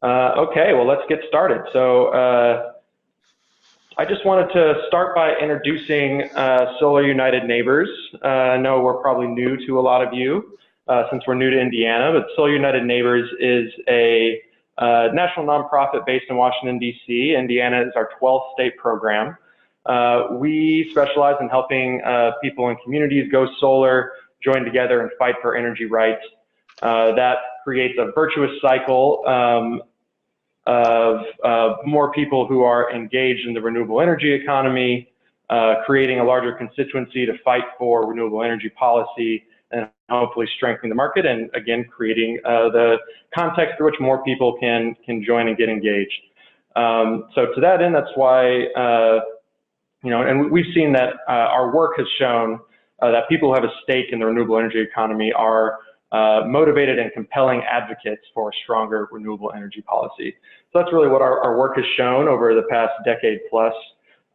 Okay, well, let's get started. I just wanted to start by introducing Solar United Neighbors. I know we're probably new to a lot of you since we're new to Indiana, but Solar United Neighbors is a national nonprofit based in Washington, D.C. Indiana is our 12th state program. We specialize in helping people in communities go solar, join together, and fight for energy rights. That creates a virtuous cycle of more people who are engaged in the renewable energy economy, creating a larger constituency to fight for renewable energy policy, and hopefully strengthening the market, and again, creating the context through which more people can join and get engaged. So to that end, that's why, and we've seen that our work has shown that people who have a stake in the renewable energy economy are motivated and compelling advocates for a stronger renewable energy policy. So that's really what our work has shown over the past decade plus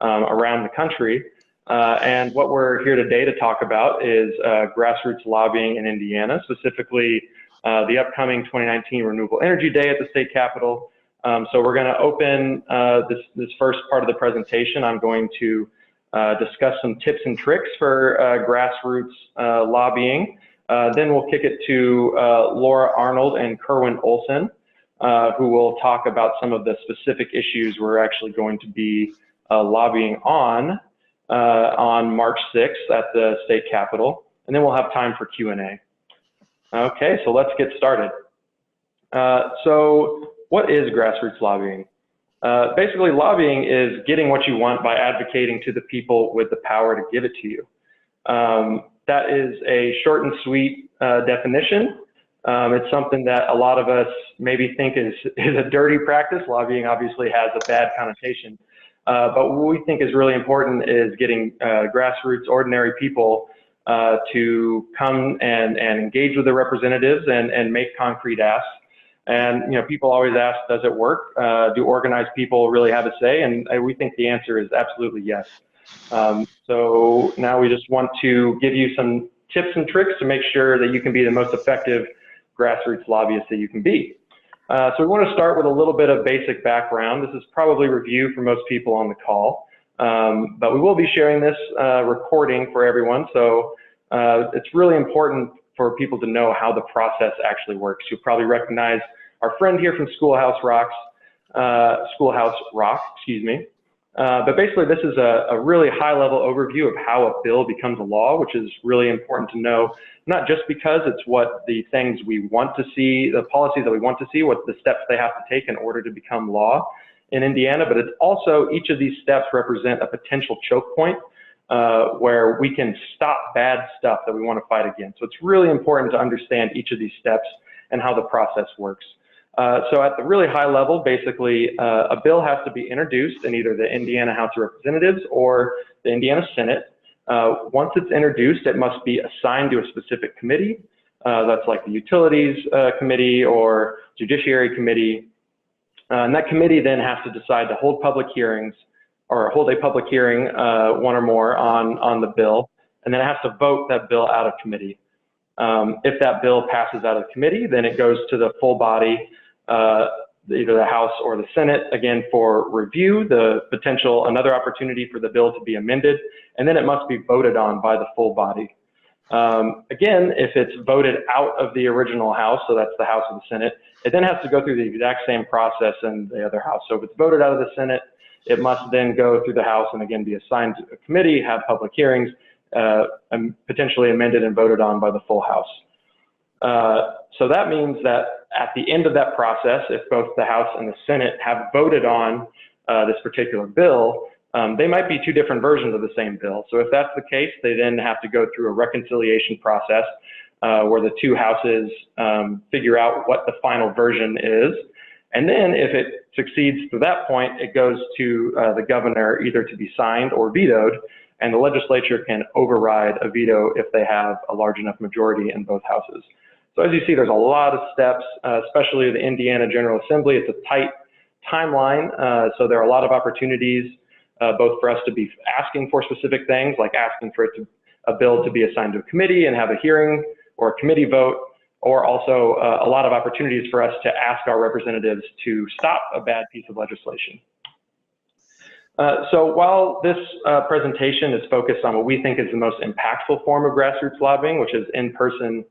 around the country. And what we're here today to talk about is grassroots lobbying in Indiana, specifically the upcoming 2019 Renewable Energy Day at the state capitol. So we're going to open this first part of the presentation. I'm going to discuss some tips and tricks for grassroots lobbying. Then we'll kick it to Laura Arnold and Kerwin Olson, who will talk about some of the specific issues we're actually going to be lobbying on March 6th at the state capitol. And then we'll have time for Q&A. Okay, so let's get started. So what is grassroots lobbying? Basically, lobbying is getting what you want by advocating to the people with the power to give it to you. That is a short and sweet definition. It's something that a lot of us maybe think is a dirty practice. Lobbying obviously has a bad connotation. But what we think is really important is getting grassroots, ordinary people to come and engage with their representatives and make concrete asks. And people always ask, does it work? Do organized people really have a say? And we think the answer is absolutely yes. So now we just want to give you some tips and tricks to make sure that you can be the most effective grassroots lobbyist that you can be. So we want to start with a little bit of basic background. This is probably review for most people on the call, but we will be sharing this recording for everyone. So it's really important for people to know how the process actually works. You'll probably recognize our friend here from Schoolhouse Rock, excuse me. But basically, this is a really high-level overview of how a bill becomes a law, which is really important to know, not just because it's what the things we want to see, the policies that we want to see, what the steps they have to take in order to become law in Indiana, but it's also each of these steps represent a potential choke point where we can stop bad stuff that we want to fight against. So it's really important to understand each of these steps and how the process works. So at the really high level, basically, a bill has to be introduced in either the Indiana House of Representatives or the Indiana Senate. Once it's introduced, it must be assigned to a specific committee. That's like the Utilities Committee or Judiciary Committee. And that committee then has to decide to hold public hearings or hold a public hearing, one or more, on the bill. And then it has to vote that bill out of committee. If that bill passes out of committee, then it goes to the full body, either the House or the Senate, again for review, another opportunity for the bill to be amended, and then it must be voted on by the full body. Again, if it's voted out of the original House, so that's the House or the Senate, it then has to go through the exact same process in the other House. So if it's voted out of the Senate, it must then go through the House and again be assigned to a committee, have public hearings, and potentially amended and voted on by the full House. So that means that at the end of that process, if both the House and the Senate have voted on this particular bill, they might be two different versions of the same bill. So if that's the case, they then have to go through a reconciliation process where the two houses figure out what the final version is. And then if it succeeds to that point, it goes to the governor either to be signed or vetoed, and the legislature can override a veto if they have a large enough majority in both houses. So as you see, there's a lot of steps, especially the Indiana General Assembly. It's a tight timeline, so there are a lot of opportunities both for us to be asking for specific things, like asking for a bill to be assigned to a committee and have a hearing or a committee vote, or also a lot of opportunities for us to ask our representatives to stop a bad piece of legislation. So while this presentation is focused on what we think is the most impactful form of grassroots lobbying, which is in-person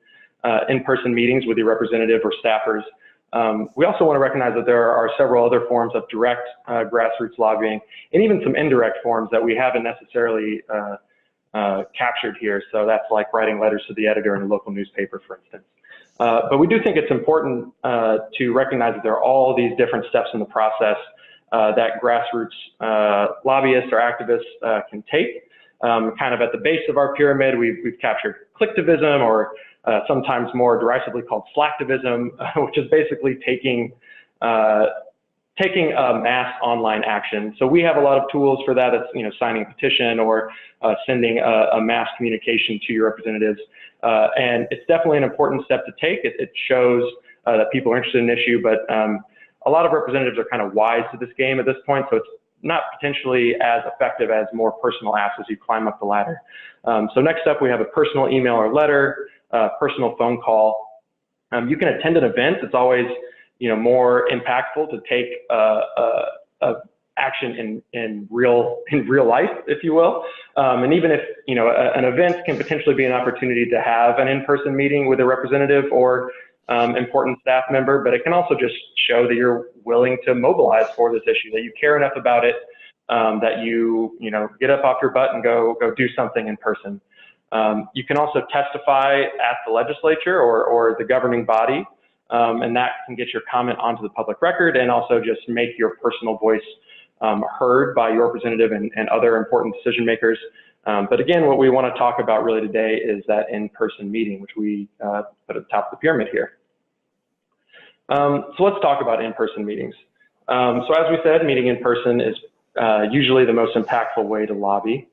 meetings with your representative or staffers, we also want to recognize that there are several other forms of direct grassroots lobbying, and even some indirect forms that we haven't necessarily captured here. So that's like writing letters to the editor in a local newspaper, for instance. But we do think it's important to recognize that there are all these different steps in the process that grassroots lobbyists or activists can take. Kind of at the base of our pyramid, we've captured clicktivism, or sometimes more derisively called slacktivism, which is basically taking a mass online action. So we have a lot of tools for that. It's signing a petition or sending a mass communication to your representatives, and it's definitely an important step to take. It shows that people are interested in an issue, but a lot of representatives are kind of wise to this game at this point, so it's not potentially as effective as more personal asks as you climb up the ladder. So next up, we have a personal email or letter, personal phone call. You can attend an event. It's always more impactful to take action in real life, if you will. And even if an event can potentially be an opportunity to have an in-person meeting with a representative or important staff member, but it can also just show that you're willing to mobilize for this issue, that you care enough about it, that you get up off your butt and go do something in person. You can also testify at the legislature or the governing body, and that can get your comment onto the public record and also just make your personal voice heard by your representative and other important decision makers. But again, what we want to talk about really today is that in-person meeting, which we put at the top of the pyramid here. So let's talk about in-person meetings. So as we said, meeting in person is usually the most impactful way to lobby.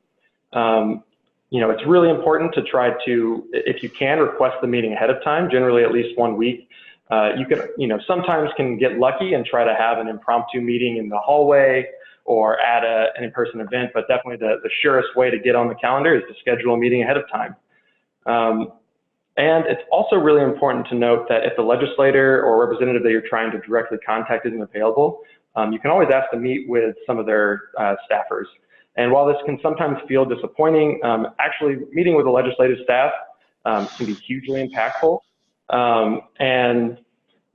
It's really important to try to, if you can, request the meeting ahead of time, generally at least 1 week. You can, sometimes can get lucky and try to have an impromptu meeting in the hallway or at an in-person event, but definitely the surest way to get on the calendar is to schedule a meeting ahead of time. And it's also really important to note that if the legislator or representative that you're trying to directly contact isn't available, you can always ask to meet with some of their staffers. And while this can sometimes feel disappointing, actually meeting with the legislative staff can be hugely impactful. And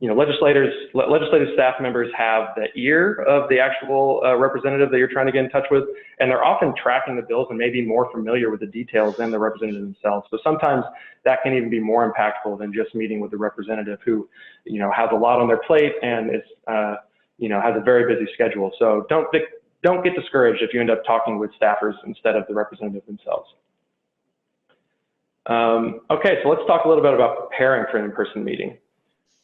legislative staff members have the ear of the actual representative that you're trying to get in touch with, and they're often tracking the bills and maybe more familiar with the details than the representative themselves. So sometimes that can even be more impactful than just meeting with the representative who, has a lot on their plate and is, has a very busy schedule. So don't get discouraged if you end up talking with staffers instead of the representative themselves. Okay, so let's talk a little bit about preparing for an in-person meeting.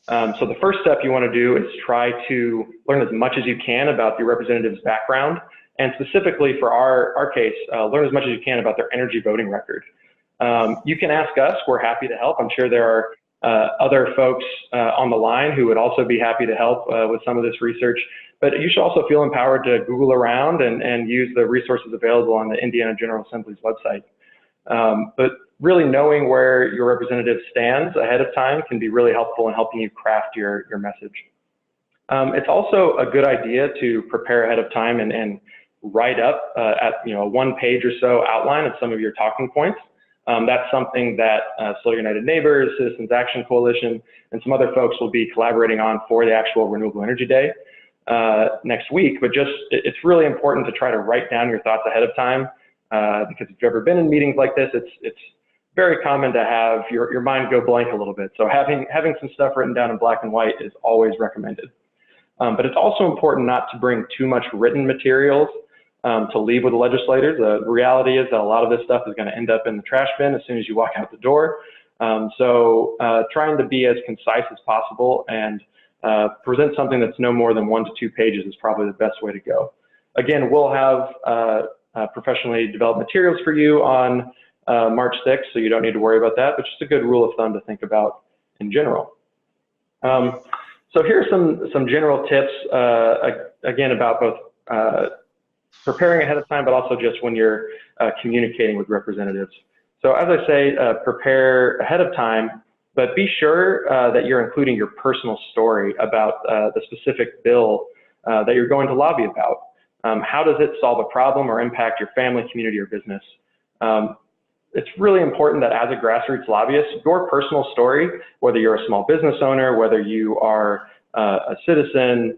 So the first step you want to do is try to learn as much as you can about your representative's background, and specifically for our case, learn as much as you can about their energy voting record. You can ask us, we're happy to help. I'm sure there are other folks on the line who would also be happy to help with some of this research, but you should also feel empowered to Google around and use the resources available on the Indiana General Assembly's website. But really knowing where your representative stands ahead of time can be really helpful in helping you craft your message. It's also a good idea to prepare ahead of time and write up at a 1 page or so outline of some of your talking points. That's something that Solar United Neighbors, Citizens Action Coalition, and some other folks will be collaborating on for the actual Renewable Energy Day next week. But it's really important to try to write down your thoughts ahead of time, because if you've ever been in meetings like this, it's very common to have your mind go blank a little bit. So having some stuff written down in black and white is always recommended. But it's also important not to bring too much written materials to leave with the legislators. The reality is that a lot of this stuff is going to end up in the trash bin as soon as you walk out the door. So trying to be as concise as possible and present something that's no more than 1 to 2 pages is probably the best way to go. Again, we'll have professionally developed materials for you on March 6th, so you don't need to worry about that, but just a good rule of thumb to think about in general. So here are some general tips, again, about both preparing ahead of time, but also just when you're communicating with representatives. So as I say, prepare ahead of time, but be sure that you're including your personal story about the specific bill that you're going to lobby about. How does it solve a problem or impact your family, community, or business? It's really important that as a grassroots lobbyist, your personal story, whether you're a small business owner, whether you are a citizen,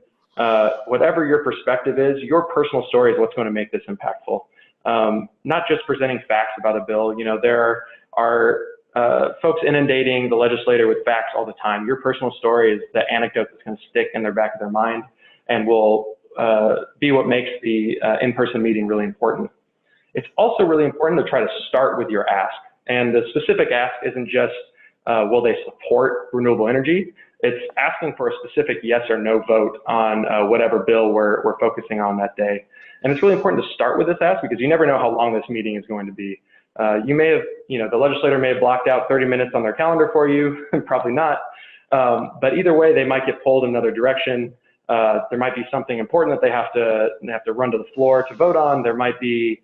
whatever your perspective is, your personal story is what's going to make this impactful. Not just presenting facts about a bill. You know, there are folks inundating the legislator with facts all the time. Your personal story is the anecdote that's going to stick in their back of their mind and will be what makes the in-person meeting really important. It's also really important to try to start with your ask. And the specific ask isn't just, will they support renewable energy? It's asking for a specific yes or no vote on whatever bill we're focusing on that day. And it's really important to start with this ask because you never know how long this meeting is going to be. You may have, the legislator may have blocked out 30 minutes on their calendar for you, probably not. But either way, they might get pulled in another direction. There might be something important that they have to run to the floor to vote on. There might be,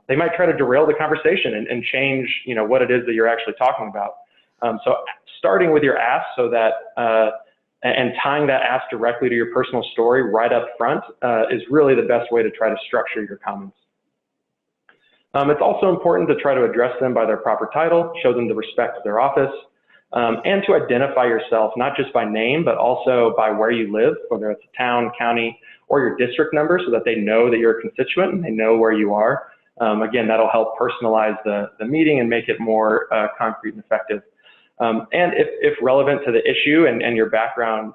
they might try to derail the conversation and change, what it is that you're actually talking about. So starting with your ask so that, and tying that ask directly to your personal story right up front is really the best way to try to structure your comments. It's also important to try to address them by their proper title, show them the respect of their office, and to identify yourself not just by name, but also by where you live, whether it's a town, county, or your district number so that they know that you're a constituent and they know where you are. Again, that'll help personalize the meeting and make it more concrete and effective. And if relevant to the issue and your background,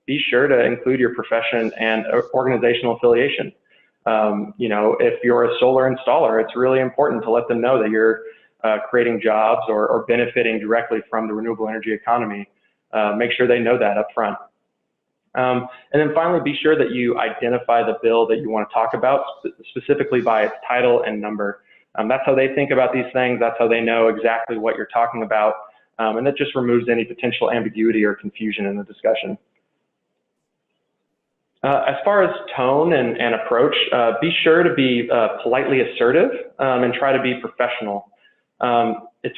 be sure to include your profession and organizational affiliation. If you're a solar installer, it's really important to let them know that you're creating jobs or benefiting directly from the renewable energy economy. Make sure they know that up front. And then finally, be sure that you identify the bill that you want to talk about specifically by its title and number. That's how they think about these things. That's how they know exactly what you're talking about. And that just removes any potential ambiguity or confusion in the discussion. As far as tone and approach, be sure to be politely assertive and try to be professional. It's,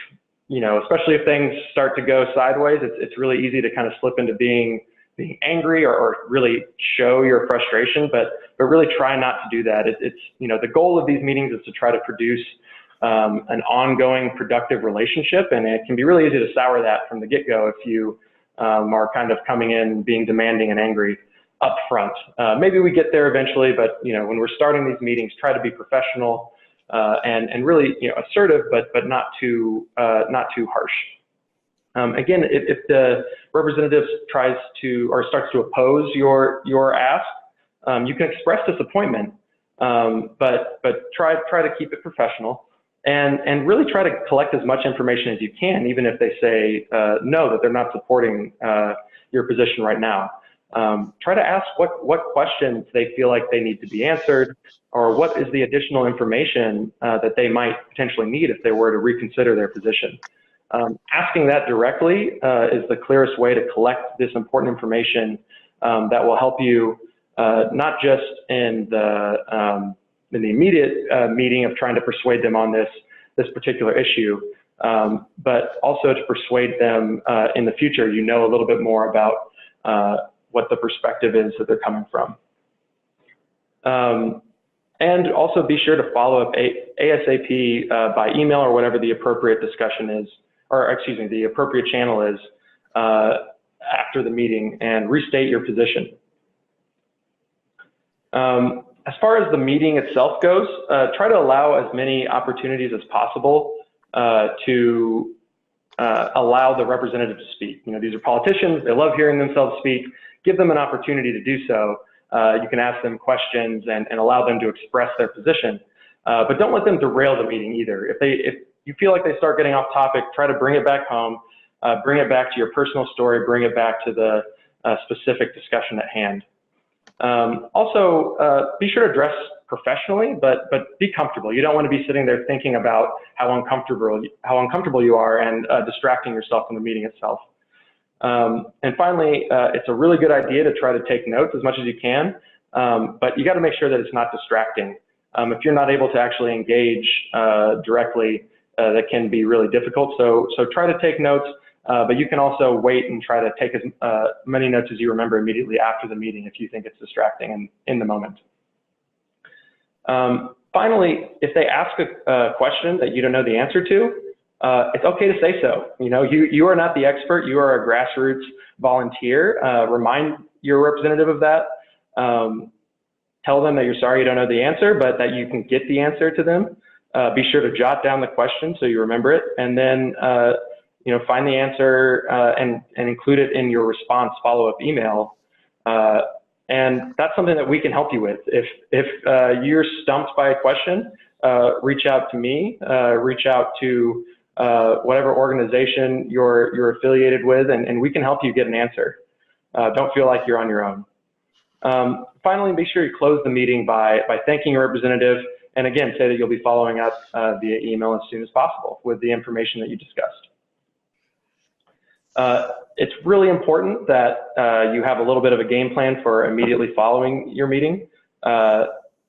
especially if things start to go sideways, it's really easy to kind of slip into being angry or really show your frustration, but really try not to do that. It's the goal of these meetings is to try to produce an ongoing productive relationship, and it can be really easy to sour that from the get-go if you are kind of coming in being demanding and angry up front. Maybe we get there eventually, but when we're starting these meetings, try to be professional and really assertive, but not too harsh. Again, if the representative tries to or starts to oppose your ask, you can express disappointment, but try to keep it professional and really try to collect as much information as you can, even if they say no, that they're not supporting your position right now. Try to ask what questions they feel like they need to be answered, or what is the additional information that they might potentially need if they were to reconsider their position. Asking that directly is the clearest way to collect this important information that will help you not just in the immediate meeting of trying to persuade them on this particular issue, but also to persuade them in the future. A little bit more about what the perspective is that they're coming from. And also be sure to follow up ASAP by email or whatever the appropriate discussion is, or excuse me, the appropriate channel is after the meeting, and restate your position. As far as the meeting itself goes, try to allow as many opportunities as possible to allow the representative to speak. These are politicians, they love hearing themselves speak. Give them an opportunity to do so. You can ask them questions and allow them to express their position, but don't let them derail the meeting either. If you feel like they start getting off topic, try to bring it back home, bring it back to your personal story, bring it back to the specific discussion at hand. Also, be sure to dress professionally, but be comfortable. You don't want to be sitting there thinking about how uncomfortable you are and distracting yourself from the meeting itself. And finally, it's a really good idea to try to take notes as much as you can, but you got to make sure that it's not distracting. If you're not able to actually engage directly, that can be really difficult. So try to take notes, But you can also wait and try to take as many notes as you remember immediately after the meeting if you think it's distracting and in the moment. Finally, if they ask a question that you don't know the answer to, it's okay to say so. You know, you are not the expert. You are a grassroots volunteer. Remind your representative of that. Tell them that you're sorry you don't know the answer, but that you can get the answer to them. Be sure to jot down the question so you remember it, and then you know, find the answer and include it in your response follow-up email. And that's something that we can help you with. If you're stumped by a question, reach out to me, reach out to whatever organization you're affiliated with, and we can help you get an answer. Don't feel like you're on your own. Finally, make sure you close the meeting by thanking your representative, and again, say that you'll be following up via email as soon as possible with the information that you discussed. It's really important that you have a little bit of a game plan for immediately following your meeting.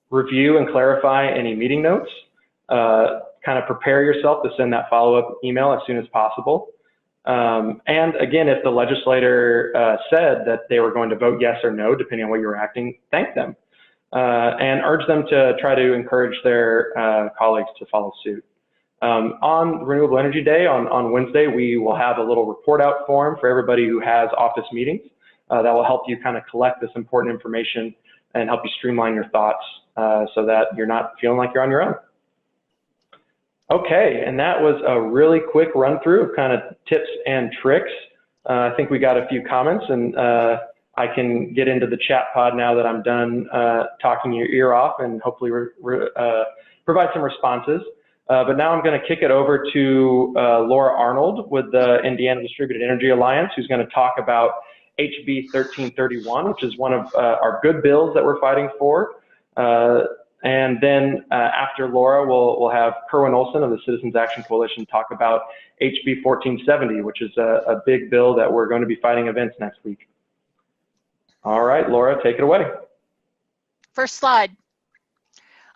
Review and clarify any meeting notes. Kind of prepare yourself to send that follow-up email as soon as possible. And again, if the legislator said that they were going to vote yes or no, depending on what you're acting, thank them. And urge them to try to encourage their colleagues to follow suit. On Renewable Energy Day on Wednesday, we will have a little report out form for everybody who has office meetings that will help you kind of collect this important information and help you streamline your thoughts so that you're not feeling like you're on your own. Okay, and that was a really quick run through of kind of tips and tricks. I think we got a few comments, and I can get into the chat pod now that I'm done talking your ear off and hopefully provide some responses. But now I'm going to kick it over to Laura Arnold with the Indiana Distributed Energy Alliance, who's going to talk about HB 1331, which is one of our good bills that we're fighting for. And then after Laura, we'll have Kerwin Olson of the Citizens Action Coalition talk about HB 1470, which is a big bill that we're going to be fighting against next week. All right, Laura, take it away. First slide.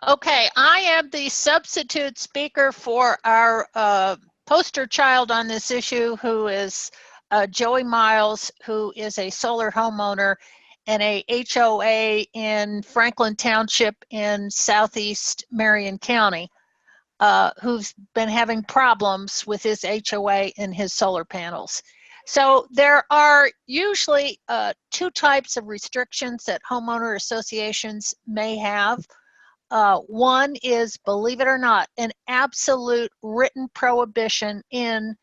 Okay, I am the substitute speaker for our poster child on this issue, who is Joey Miles, who is a solar homeowner and a HOA in Franklin Township in southeast Marion County, who's been having problems with his HOA and his solar panels. So there are usually two types of restrictions that homeowner associations may have. One is, believe it or not, an absolute written prohibition in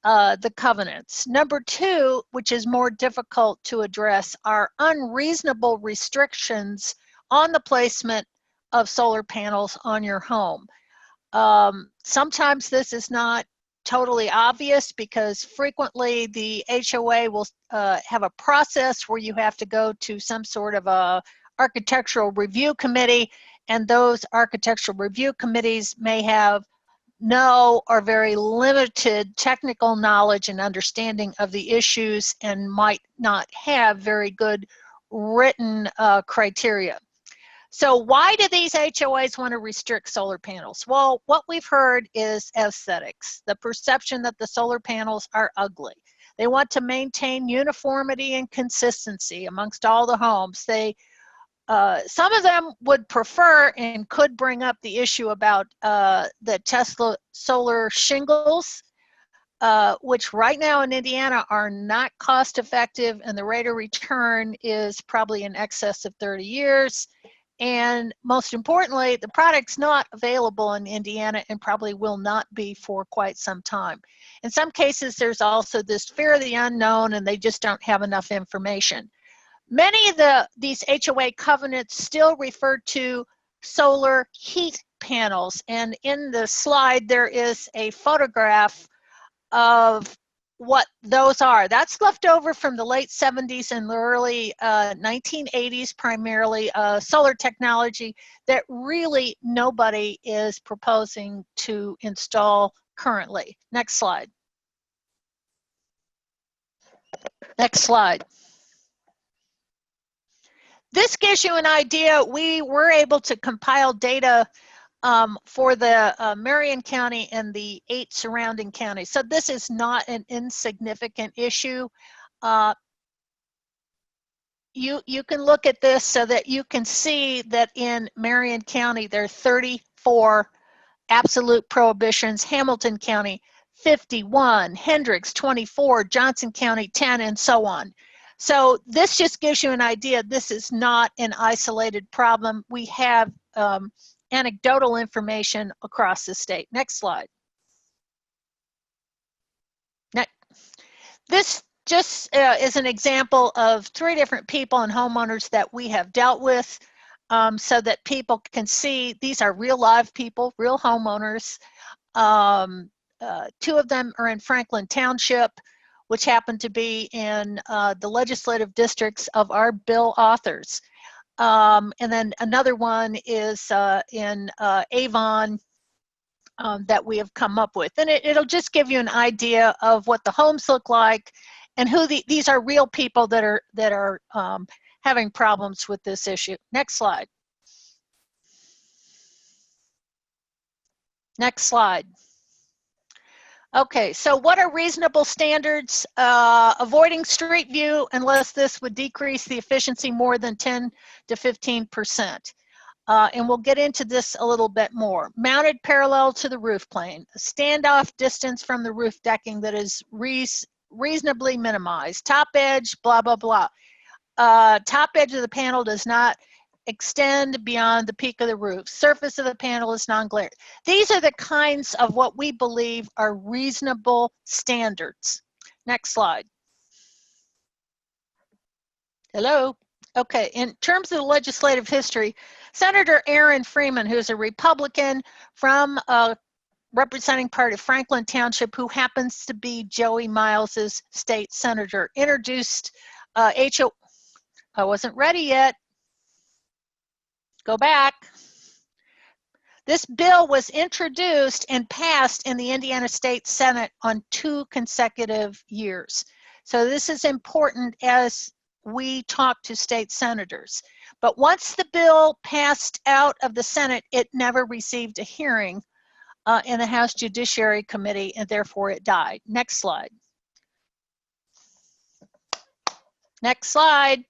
the covenants. Number two, which is more difficult to address, are unreasonable restrictions on the placement of solar panels on your home. Sometimes this is not totally obvious because frequently the HOA will have a process where you have to go to some sort of a architectural review committee, and those architectural review committees may have no or very limited technical knowledge and understanding of the issues and might not have very good written criteria. So why do these HOAs want to restrict solar panels? Well, what we've heard is aesthetics, the perception that the solar panels are ugly. They want to maintain uniformity and consistency amongst all the homes. Some of them would prefer and could bring up the issue about the Tesla solar shingles, which right now in Indiana are not cost effective, and the rate of return is probably in excess of 30 years. And most importantly, the product's not available in Indiana and probably will not be for quite some time. In some cases, there's also this fear of the unknown, and they just don't have enough information. Many of these HOA covenants still refer to solar heat panels, and in the slide there is a photograph of what those are. That's left over from the late 70s and the early 1980s, primarily solar technology that really nobody is proposing to install currently. Next slide. Next slide. This gives you an idea. We were able to compile data for the Marion County and the 8 surrounding counties. So this is not an insignificant issue. You can look at this so that you can see that in Marion County there are 34 absolute prohibitions, Hamilton County 51, Hendricks 24, Johnson County 10, and so on. So this just gives you an idea. This is not an isolated problem. We have anecdotal information across the state. Next slide. Next. This just is an example of 3 different people and homeowners that we have dealt with, so that people can see these are real live people, real homeowners. 2 of them are in Franklin Township, which happen to be in the legislative districts of our bill authors. And then another one is in Avon that we have come up with. And it'll just give you an idea of what the homes look like and who these are real people that are having problems with this issue. Next slide. Next slide. Okay, so what are reasonable standards? Avoiding street view unless this would decrease the efficiency more than 10 to 15%. And we'll get into this a little bit more. Mounted parallel to the roof plane. A standoff distance from the roof decking that is reasonably minimized. Top edge, blah, blah, blah. Top edge of the panel does not extend beyond the peak of the roof. Surface of the panel is non-glare. These are the kinds of what we believe are reasonable standards. Next slide. Hello? Okay, in terms of the legislative history, Senator Aaron Freeman, who's a Republican from representing part of Franklin Township, who happens to be Joey Miles's state senator, introduced HO. I wasn't ready yet. Go back. This bill was introduced and passed in the Indiana State Senate on 2 consecutive years. So this is important as we talk to state senators. But once the bill passed out of the Senate, it never received a hearing in the House Judiciary Committee, and therefore it died. Next slide. Next slide.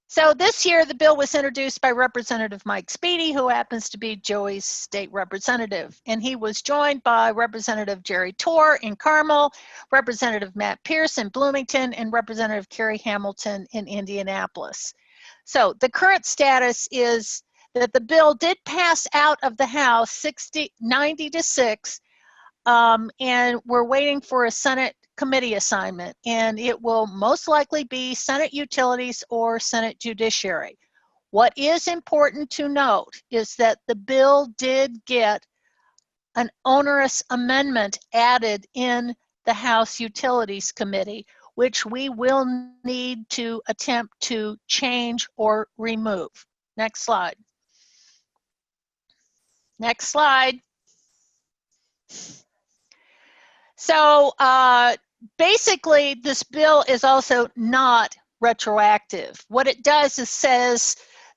So this year, the bill was introduced by Representative Mike Speedy, who happens to be Joey's state representative. And he was joined by Representative Jerry Torr in Carmel, Representative Matt Pierce in Bloomington, and Representative Kerry Hamilton in Indianapolis. So the current status is that the bill did pass out of the House 90 to 6, and we're waiting for a Senate committee assignment, and it will most likely be Senate Utilities or Senate Judiciary. What is important to note is that the bill did get an onerous amendment added in the House Utilities Committee, which we will need to attempt to change or remove. Next slide. Next slide. So basically, this bill is also not retroactive. What it does is says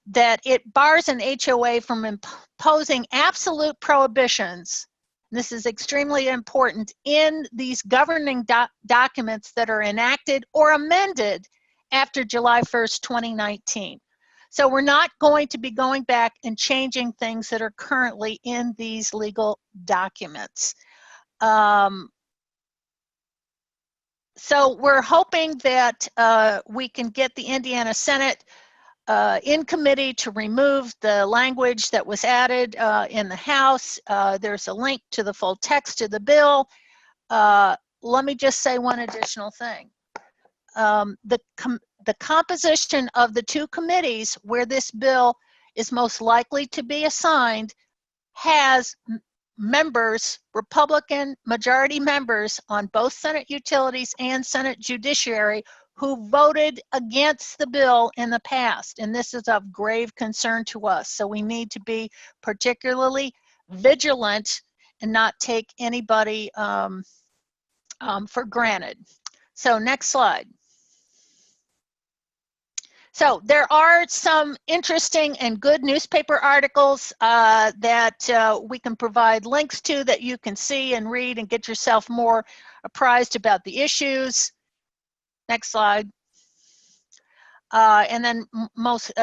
that it bars an HOA from imposing absolute prohibitions. This is extremely important in these governing documents that are enacted or amended after July 1st, 2019. So we're not going to be going back and changing things that are currently in these legal documents. So we're hoping that we can get the Indiana Senate in committee to remove the language that was added in the House. There's a link to the full text of the bill. Let me just say one additional thing. The composition of the 2 committees where this bill is most likely to be assigned has members, Republican majority members on both Senate Utilities and Senate Judiciary who voted against the bill in the past. And this is of grave concern to us. So we need to be particularly vigilant and not take anybody for granted. So next slide. So there are some interesting and good newspaper articles that we can provide links to that you can see and read and get yourself more apprised about the issues. Next slide. And then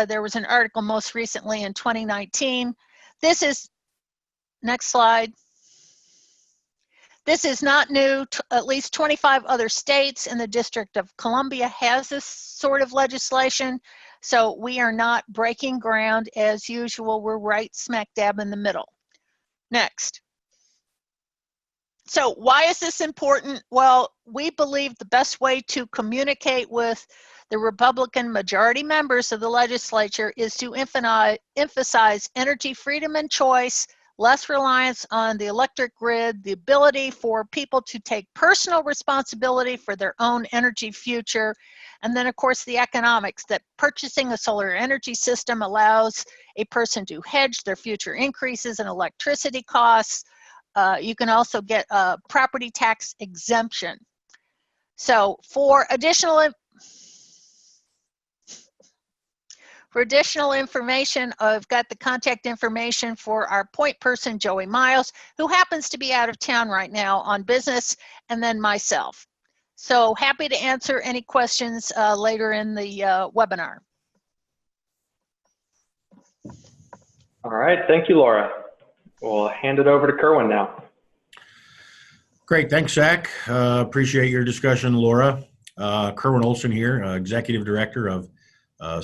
there was an article most recently in 2019. This is, next slide. This is not new. At least 25 other states in the District of Columbia has this sort of legislation. So we are not breaking ground as usual. We're right smack dab in the middle. Next. So why is this important? Well, we believe the best way to communicate with the Republican majority members of the legislature is to emphasize energy freedom and choice, less reliance on the electric grid, the ability for people to take personal responsibility for their own energy future, and then of course the economics that purchasing a solar energy system allows a person to hedge their future increases in electricity costs. You can also get a property tax exemption. So for additional information, I've got the contact information for our point person, Joey Miles, who happens to be out of town right now on business, and then myself. So happy to answer any questions later in the webinar. All right, thank you, Laura. We'll hand it over to Kerwin now. Great, thanks, Zach. Appreciate your discussion, Laura. Kerwin Olson here, Executive Director of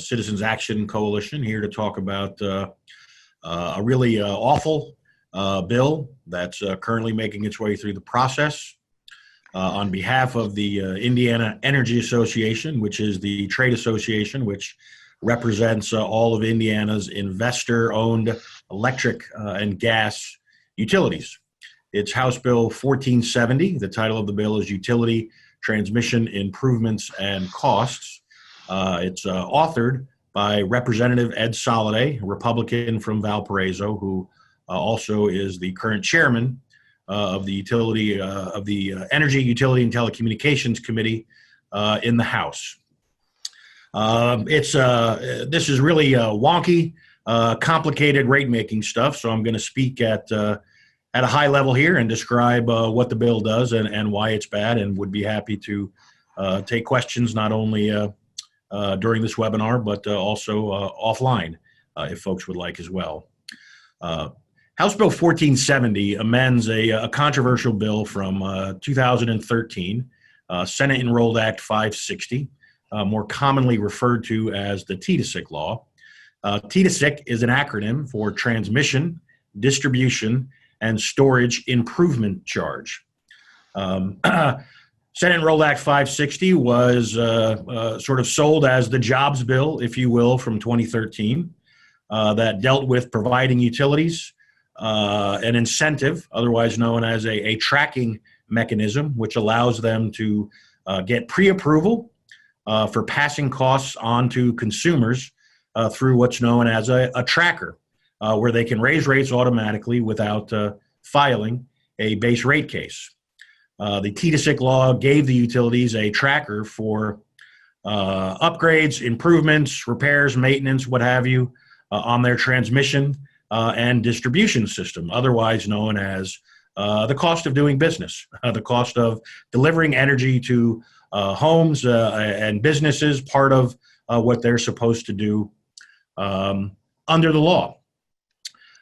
Citizens Action Coalition, here to talk about a really awful bill that's currently making its way through the process. On behalf of the Indiana Energy Association, which is the trade association which represents all of Indiana's investor-owned electric and gas utilities. It's House Bill 1470. The title of the bill is Utility Transmission Improvements and Costs. It's authored by Representative Ed Soliday, a Republican from Valparaiso, who also is the current chairman of the Energy, Utility, and Telecommunications Committee in the House. This is really wonky, complicated rate-making stuff, so I'm going to speak at a high level here and describe what the bill does and why it's bad, and would be happy to take questions not only during this webinar, but also offline if folks would like as well. House Bill 1470 amends a controversial bill from 2013, Senate Enrolled Act 560, more commonly referred to as the TDSIC law. TDSIC is an acronym for Transmission, Distribution, and Storage Improvement Charge. Senate Enrolled Act 560 was sort of sold as the jobs bill, if you will, from 2013, that dealt with providing utilities an incentive, otherwise known as a tracking mechanism, which allows them to get pre-approval for passing costs on to consumers through what's known as a tracker, where they can raise rates automatically without filing a base rate case. The TDSIC law gave the utilities a tracker for upgrades, improvements, repairs, maintenance, what have you, on their transmission and distribution system, otherwise known as the cost of doing business, the cost of delivering energy to homes and businesses, part of what they're supposed to do under the law.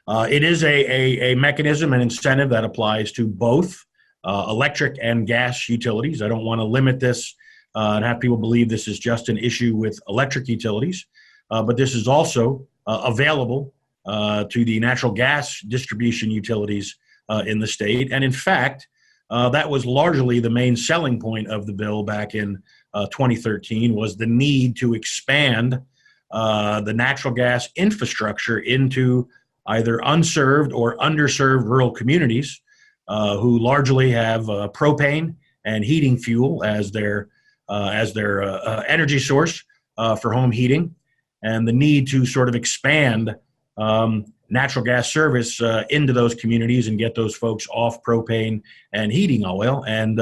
It is a mechanism, an incentive that applies to both electric and gas utilities. I don't want to limit this and have people believe this is just an issue with electric utilities, but this is also available to the natural gas distribution utilities in the state. And in fact, that was largely the main selling point of the bill back in 2013, was the need to expand the natural gas infrastructure into either unserved or underserved rural communities who largely have propane and heating fuel as their energy source for home heating, and the need to sort of expand natural gas service into those communities and get those folks off propane and heating oil and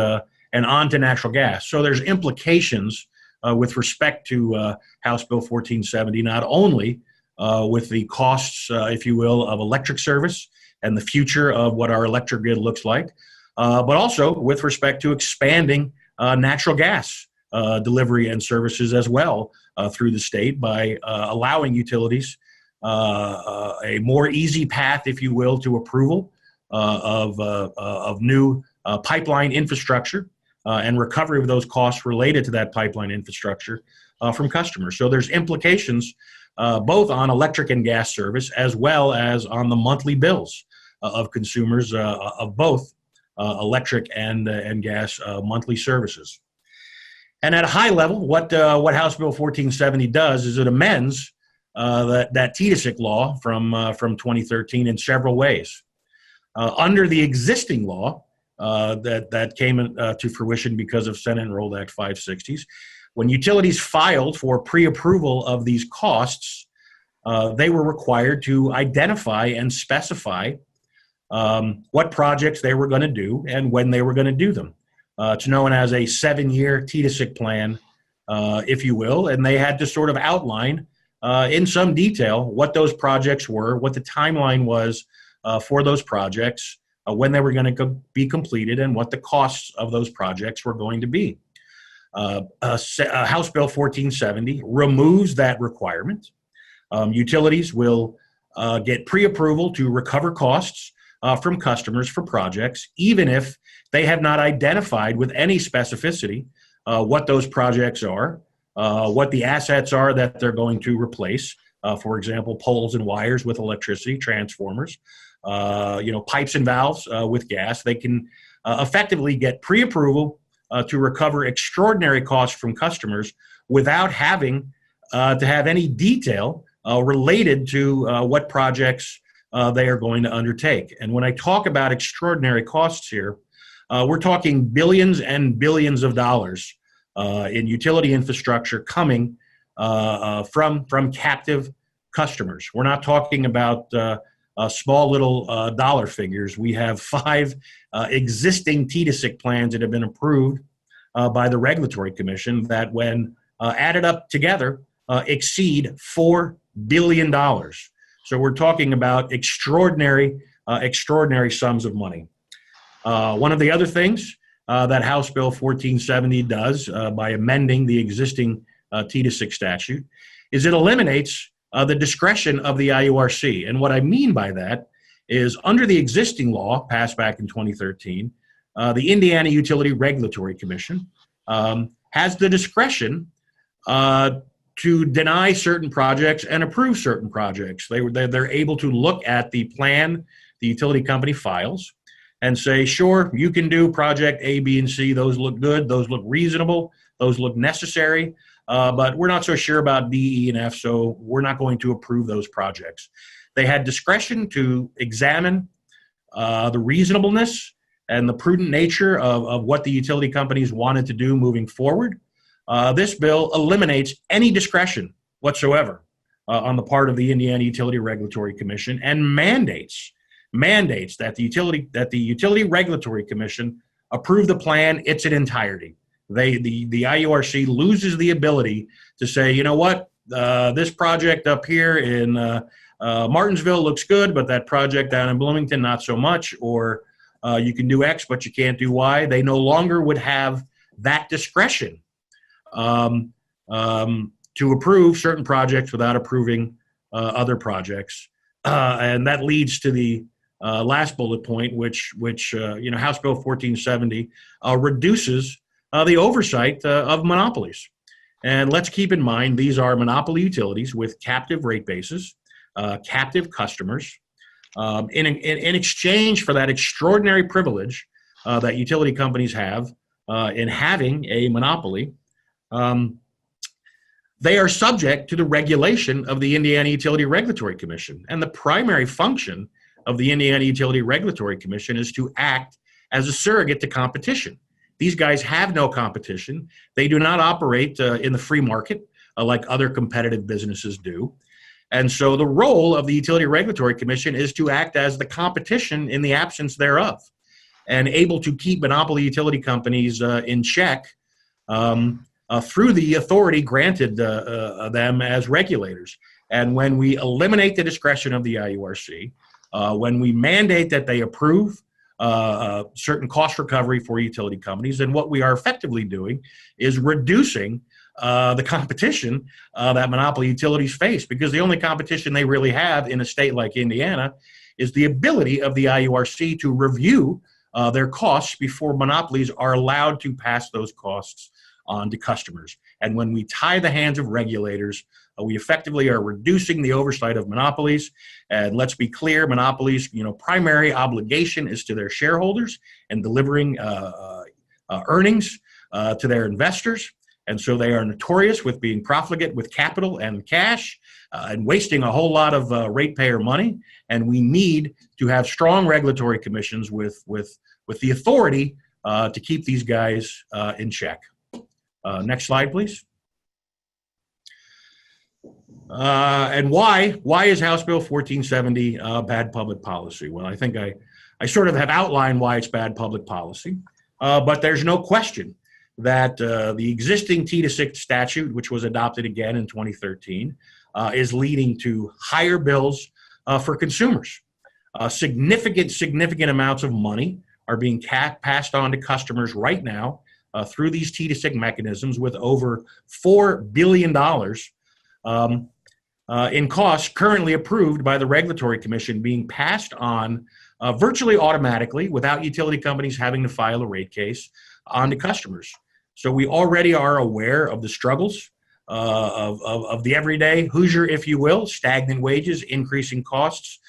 onto natural gas. So there's implications with respect to House Bill 1470, not only with the costs, if you will, of electric service and the future of what our electric grid looks like, but also with respect to expanding natural gas delivery and services as well through the state by allowing utilities a more easy path, if you will, to approval of new pipeline infrastructure and recovery of those costs related to that pipeline infrastructure from customers. So there's implications both on electric and gas service as well as on the monthly bills of consumers of both electric and gas monthly services. And at a high level, what House Bill 1470 does is it amends that TDSIC law from 2013 in several ways. Under the existing law that came to fruition because of Senate Enrolled Act 560s, when utilities filed for pre-approval of these costs, they were required to identify and specify what projects they were going to do and when they were going to do them. It's known as a 7-year TDSIC plan, if you will, and they had to sort of outline in some detail what those projects were, what the timeline was for those projects, when they were going to be completed, and what the costs of those projects were going to be. House Bill 1470 removes that requirement. Utilities will get pre-approval to recover costs from customers for projects, even if they have not identified with any specificity what those projects are, what the assets are that they're going to replace. For example, poles and wires with electricity, transformers, pipes and valves with gas. They can effectively get pre-approval to recover extraordinary costs from customers without having to have any detail related to what projects they are going to undertake. And when I talk about extraordinary costs here, we're talking billions and billions of dollars in utility infrastructure coming from captive customers. We're not talking about small little dollar figures. We have 5 existing TDSIC plans that have been approved by the Regulatory Commission that, when added up together, exceed $4 billion. So we're talking about extraordinary sums of money. One of the other things that House Bill 1470 does by amending the existing TDSIC statute is it eliminates the discretion of the IURC. And what I mean by that is, under the existing law passed back in 2013, the Indiana Utility Regulatory Commission has the discretion to deny certain projects and approve certain projects. They're able to look at the plan the utility company files and say, sure, you can do project A, B, and C. Those look good. Those look reasonable. Those look necessary. But we're not so sure about D, E, and F, so we're not going to approve those projects. They had discretion to examine the reasonableness and the prudent nature of what the utility companies wanted to do moving forward. This bill eliminates any discretion whatsoever on the part of the Indiana Utility Regulatory Commission and mandates that the Utility Regulatory Commission approve the plan in its entirety. The IURC loses the ability to say, you know what, this project up here in Martinsville looks good, but that project down in Bloomington, not so much, or you can do X, but you can't do Y. They no longer would have that discretion to approve certain projects without approving other projects. And that leads to the last bullet point, which House Bill 1470 reduces the oversight of monopolies. And let's keep in mind, these are monopoly utilities with captive rate bases, captive customers. In exchange for that extraordinary privilege that utility companies have in having a monopoly, they are subject to the regulation of the Indiana Utility Regulatory Commission. And the primary function of the Indiana Utility Regulatory Commission is to act as a surrogate to competition. These guys have no competition. They do not operate in the free market like other competitive businesses do. And so the role of the Utility Regulatory Commission is to act as the competition in the absence thereof, and able to keep monopoly utility companies in check through the authority granted them as regulators. And when we eliminate the discretion of the IURC, when we mandate that they approve certain cost recovery for utility companies, then what we are effectively doing is reducing the competition that monopoly utilities face, because the only competition they really have in a state like Indiana is the ability of the IURC to review their costs before monopolies are allowed to pass those costs on to customers. And when we tie the hands of regulators, we effectively are reducing the oversight of monopolies. And let's be clear, monopolies, primary obligation is to their shareholders and delivering earnings to their investors. And so they are notorious with being profligate with capital and cash and wasting a whole lot of ratepayer money. And we need to have strong regulatory commissions with the authority to keep these guys in check. Next slide, please. And why is House Bill 1470 bad public policy? Well, I think I sort of have outlined why it's bad public policy, but there's no question that the existing T-6 statute, which was adopted again in 2013, is leading to higher bills for consumers. Significant amounts of money are being passed on to customers right now through these T-6 mechanisms, with over $4 billion in costs currently approved by the Regulatory Commission being passed on virtually automatically without utility companies having to file a rate case on to customers. So we already are aware of the struggles of the everyday Hoosier, if you will: stagnant wages, increasing costs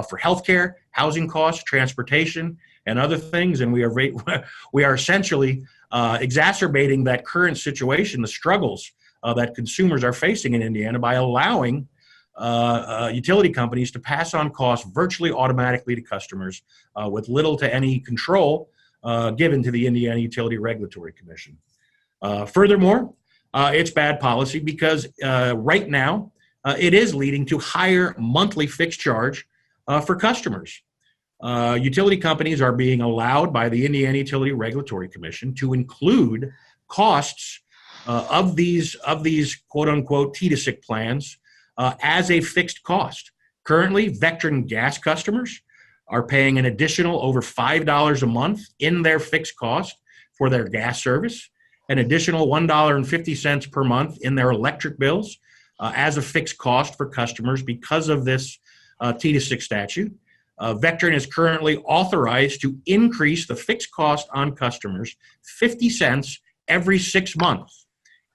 for healthcare, housing costs, transportation, and other things. And we are essentially exacerbating that current situation, the struggles that consumers are facing in Indiana, by allowing utility companies to pass on costs virtually automatically to customers with little to any control given to the Indiana Utility Regulatory Commission. Furthermore, it's bad policy because right now it is leading to higher monthly fixed charge for customers. Utility companies are being allowed by the Indiana Utility Regulatory Commission to include costs of these quote-unquote T-6 plans as a fixed cost. Currently, Vectren gas customers are paying an additional over $5 a month in their fixed cost for their gas service, an additional $1.50 per month in their electric bills as a fixed cost for customers because of this T-6 statute. Vectren is currently authorized to increase the fixed cost on customers 50 cents every 6 months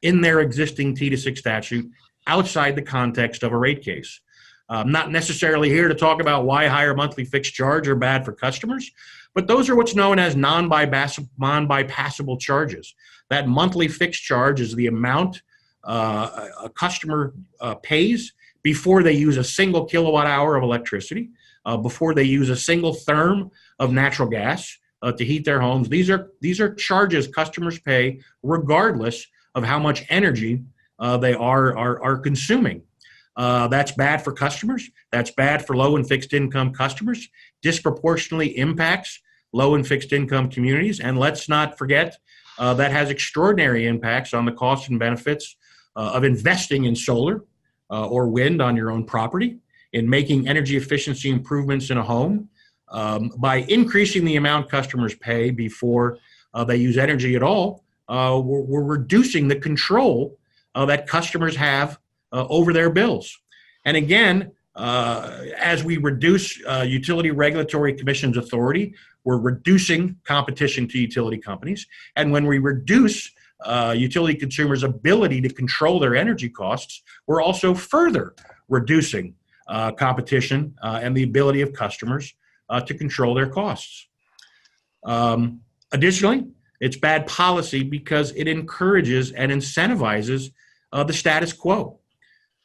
in their existing T-6 statute outside the context of a rate case. I'm not necessarily here to talk about why higher monthly fixed charge are bad for customers, but those are what's known as non-bypassable charges. That monthly fixed charge is the amount a customer pays before they use a single kilowatt hour of electricity, before they use a single therm of natural gas to heat their homes. These are charges customers pay regardless of how much energy they are consuming. That's bad for customers. That's bad for low and fixed income customers. Disproportionately impacts low and fixed income communities. And let's not forget that has extraordinary impacts on the costs and benefits of investing in solar or wind on your own property, in making energy efficiency improvements in a home. By increasing the amount customers pay before they use energy at all, we're reducing the control that customers have over their bills. And again, as we reduce Utility Regulatory Commission's authority, we're reducing competition to utility companies. And when we reduce utility consumers' ability to control their energy costs, we're also further reducing competition and the ability of customers to control their costs. Additionally, it's bad policy because it encourages and incentivizes the status quo.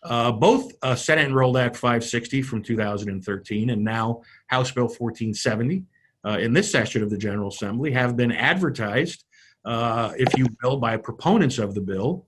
Both Senate Enrolled Act 560 from 2013 and now House Bill 1470 in this session of the General Assembly have been advertised, if you will, by proponents of the bill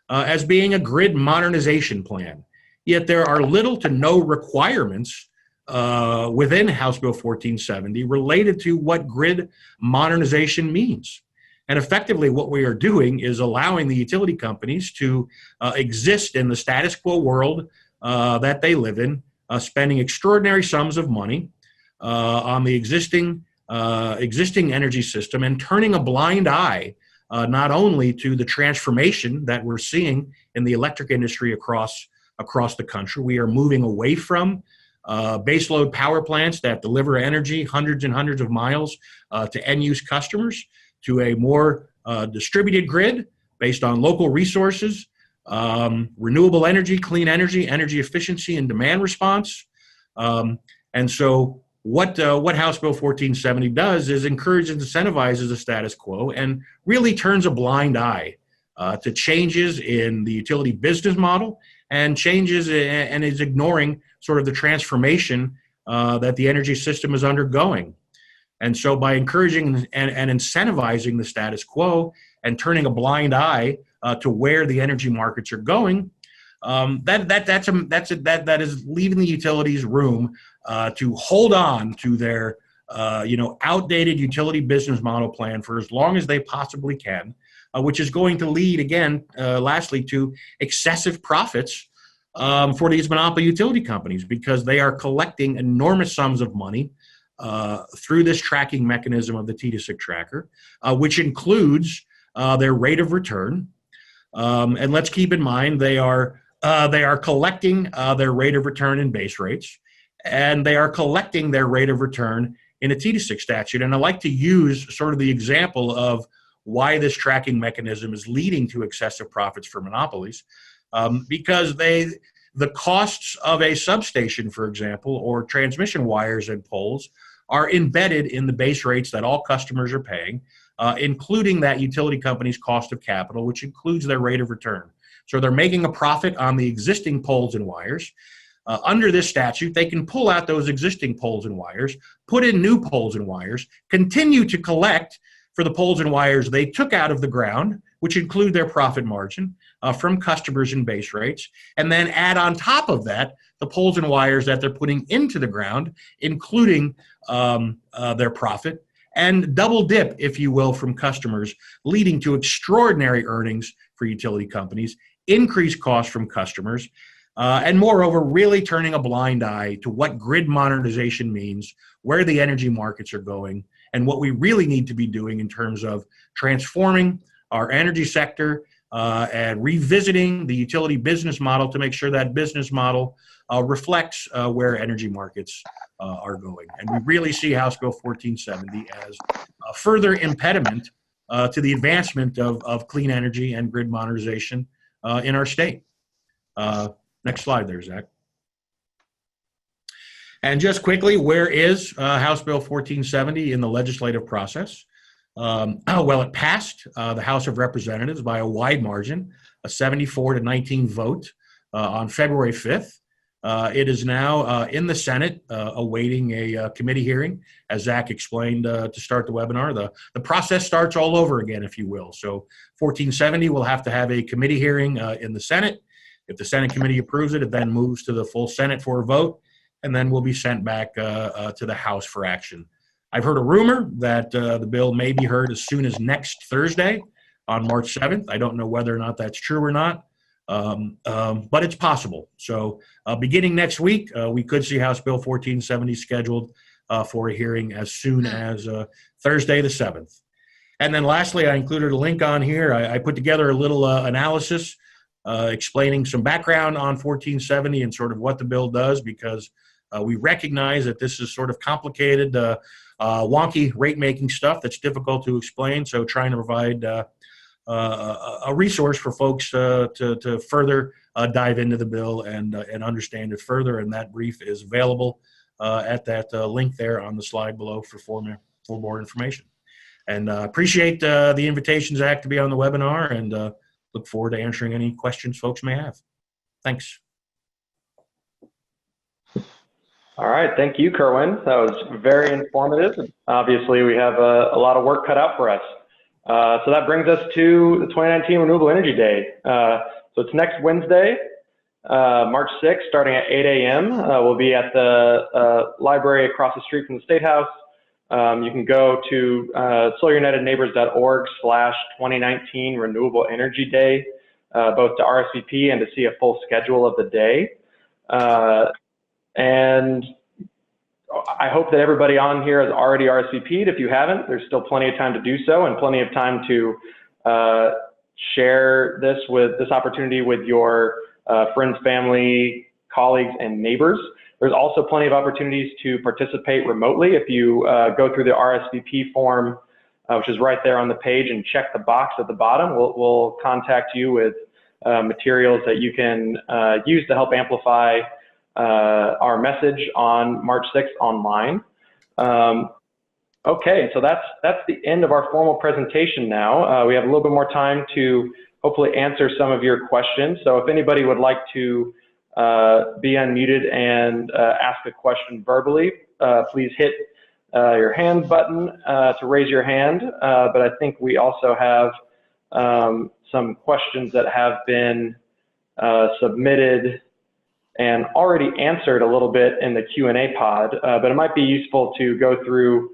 as being a grid modernization plan. Yet there are little to no requirements within House Bill 1470 related to what grid modernization means. And effectively, what we are doing is allowing the utility companies to exist in the status quo world that they live in, spending extraordinary sums of money on the existing energy system and turning a blind eye not only to the transformation that we're seeing in the electric industry across the country. We are moving away from baseload power plants that deliver energy hundreds and hundreds of miles to end-use customers to a more distributed grid based on local resources, renewable energy, clean energy, energy efficiency, and demand response. And so what House Bill 1470 does is encourages and incentivizes the status quo and really turns a blind eye to changes in the utility business model and changes and is ignoring sort of the transformation that the energy system is undergoing. And so by encouraging and incentivizing the status quo and turning a blind eye to where the energy markets are going, that is leaving the utilities room to hold on to their outdated utility business model plan for as long as they possibly can, which is going to lead again, lastly, to excessive profits for these monopoly utility companies because they are collecting enormous sums of money through this tracking mechanism of the T-to-SIC tracker, which includes their rate of return. And let's keep in mind they are collecting their rate of return in base rates, and they are collecting their rate of return in a T-to-SIC statute. And I like to use sort of the example of why this tracking mechanism is leading to excessive profits for monopolies, because the costs of a substation, for example, or transmission wires and poles are embedded in the base rates that all customers are paying, including that utility company's cost of capital, which includes their rate of return. So they're making a profit on the existing poles and wires. Under this statute, they can pull out those existing poles and wires, put in new poles and wires, continue to collect for the poles and wires they took out of the ground, which include their profit margin from customers and base rates, and then add on top of that the poles and wires that they're putting into the ground, including their profit, and double dip, if you will, from customers, leading to extraordinary earnings for utility companies, increased costs from customers, and moreover, really turning a blind eye to what grid modernization means, where the energy markets are going, and what we really need to be doing in terms of transforming our energy sector and revisiting the utility business model to make sure that business model reflects where energy markets are going. And we really see House Bill 1470 as a further impediment to the advancement of clean energy and grid modernization in our state. Next slide there, Zach. And just quickly, where is House Bill 1470 in the legislative process? Well, it passed the House of Representatives by a wide margin, a 74-19 vote on February 5th. It is now in the Senate awaiting a committee hearing, as Zach explained to start the webinar. The process starts all over again, if you will. So 1470 will have to have a committee hearing in the Senate. If the Senate committee approves it, it then moves to the full Senate for a vote, and then will be sent back to the House for action. I've heard a rumor that the bill may be heard as soon as next Thursday on March 7th. I don't know whether or not that's true or not, but it's possible. So beginning next week, we could see House Bill 1470 scheduled for a hearing as soon as Thursday the 7th. And then lastly, I included a link on here. I put together a little analysis explaining some background on 1470 and sort of what the bill does, because we recognize that this is sort of complicated, wonky rate-making stuff that's difficult to explain. So trying to provide a resource for folks to further dive into the bill and understand it further. And that brief is available at that link there on the slide below for more information. And appreciate the invitation, Zach, to be on the webinar, and look forward to answering any questions folks may have. Thanks. All right, thank you, Kerwin. That was very informative. Obviously, we have a lot of work cut out for us. So that brings us to the 2019 Renewable Energy Day. So it's next Wednesday, March 6th, starting at 8 a.m. We'll be at the library across the street from the Statehouse. You can go to solarunitedneighbors.org/2019 Renewable Energy Day, both to RSVP and to see a full schedule of the day. And I hope that everybody on here has already RSVP'd. If you haven't, there's still plenty of time to do so, and plenty of time to share this opportunity with your friends, family, colleagues, and neighbors. There's also plenty of opportunities to participate remotely. If you go through the RSVP form, which is right there on the page, and check the box at the bottom, we'll contact you with materials that you can use to help amplify our message on March 6th online. Okay, so that's the end of our formal presentation now. We have a little bit more time to hopefully answer some of your questions. So if anybody would like to be unmuted and ask a question verbally, please hit your hand button to raise your hand. But I think we also have some questions that have been submitted and already answered a little bit in the Q&A pod, but it might be useful to go through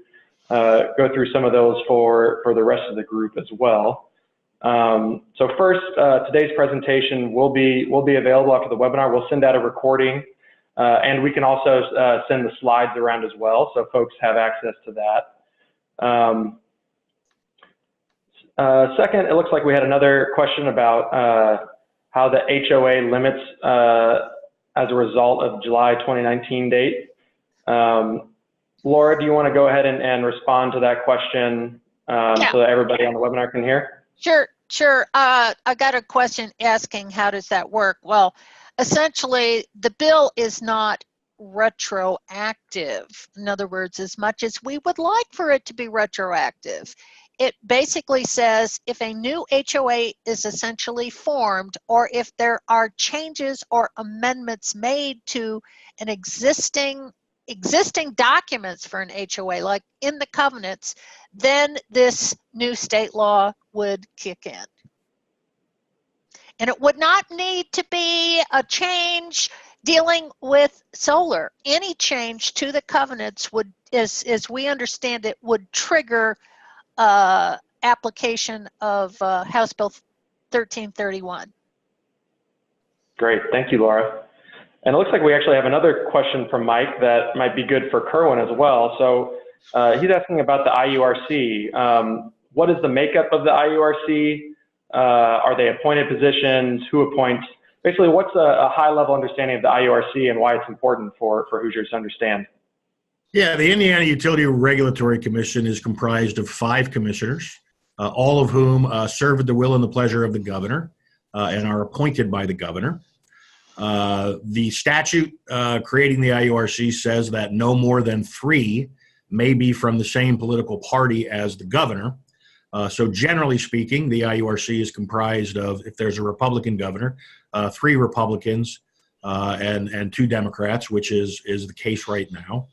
some of those for the rest of the group as well. So first, today's presentation will be available after the webinar. We'll send out a recording, and we can also send the slides around as well, so folks have access to that. Second, it looks like we had another question about how the HOA limits as a result of July 2019 date. Laura, do you want to go ahead and respond to that question so that everybody on the webinar can hear? Sure. I got a question asking how does that work? Well, essentially, the bill is not retroactive. In other words, as much as we would like for it to be retroactive, it basically says if a new HOA is essentially formed, or if there are changes or amendments made to an existing documents for an HOA, like in the covenants, then this new state law would kick in. And it would not need to be a change dealing with solar. Any change to the covenants would, as we understand it, would trigger application of House Bill 1331. Great, thank you, Laura. And it looks like we actually have another question from Mike that might be good for Kerwin as well. So he's asking about the IURC. What is the makeup of the IURC? Are they appointed positions? Who appoints? Basically, what's a high-level understanding of the IURC and why it's important for Hoosiers to understand? Yeah, the Indiana Utility Regulatory Commission is comprised of 5 commissioners, all of whom serve at the will and the pleasure of the governor and are appointed by the governor. The statute creating the IURC says that no more than 3 may be from the same political party as the governor. So generally speaking, the IURC is comprised of, if there's a Republican governor, 3 Republicans and 2 Democrats, which is the case right now.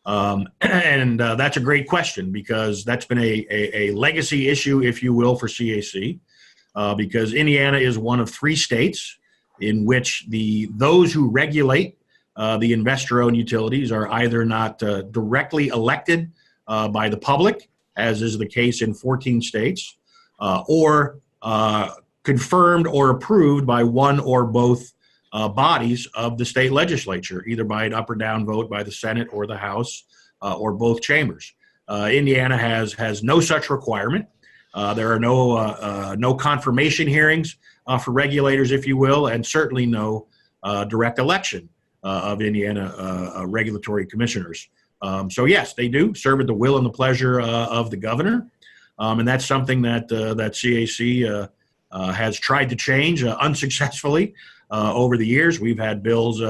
And that's a great question, because that's been a legacy issue, if you will, for CAC, because Indiana is one of 3 states in which those who regulate the investor-owned utilities are either not directly elected by the public, as is the case in 14 states, or confirmed or approved by one or both bodies of the state legislature, either by an up or down vote by the Senate or the House or both chambers. Indiana has no such requirement. There are no confirmation hearings for regulators, if you will, and certainly no direct election of Indiana regulatory commissioners. So yes, they do serve at the will and the pleasure of the governor, and that's something that CAC has tried to change unsuccessfully over the years. We've had bills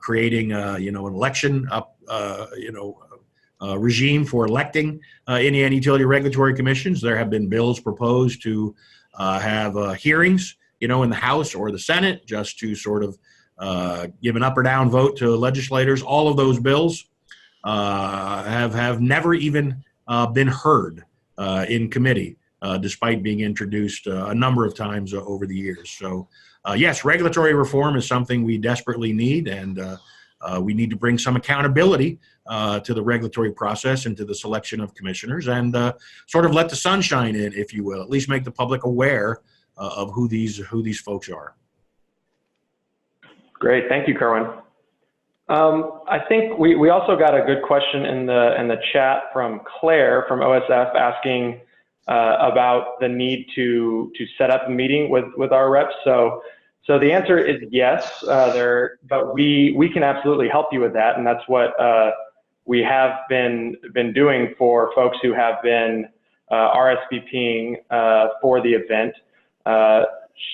creating an election regime for electing Indiana utility regulatory commissions. There have been bills proposed to have hearings, in the House or the Senate, just to sort of give an up or down vote to legislators. All of those bills have never even been heard in committee, despite being introduced a number of times over the years. So yes, regulatory reform is something we desperately need, and We need to bring some accountability to the regulatory process and to the selection of commissioners, and sort of let the sunshine in, if you will. At least make the public aware of who these folks are. Great, thank you, Kerwin. I think we also got a good question in the chat from Claire from OSF asking about the need to set up a meeting with our reps. So the answer is yes, but we can absolutely help you with that, and that's what we have been doing for folks who have been RSVPing for the event.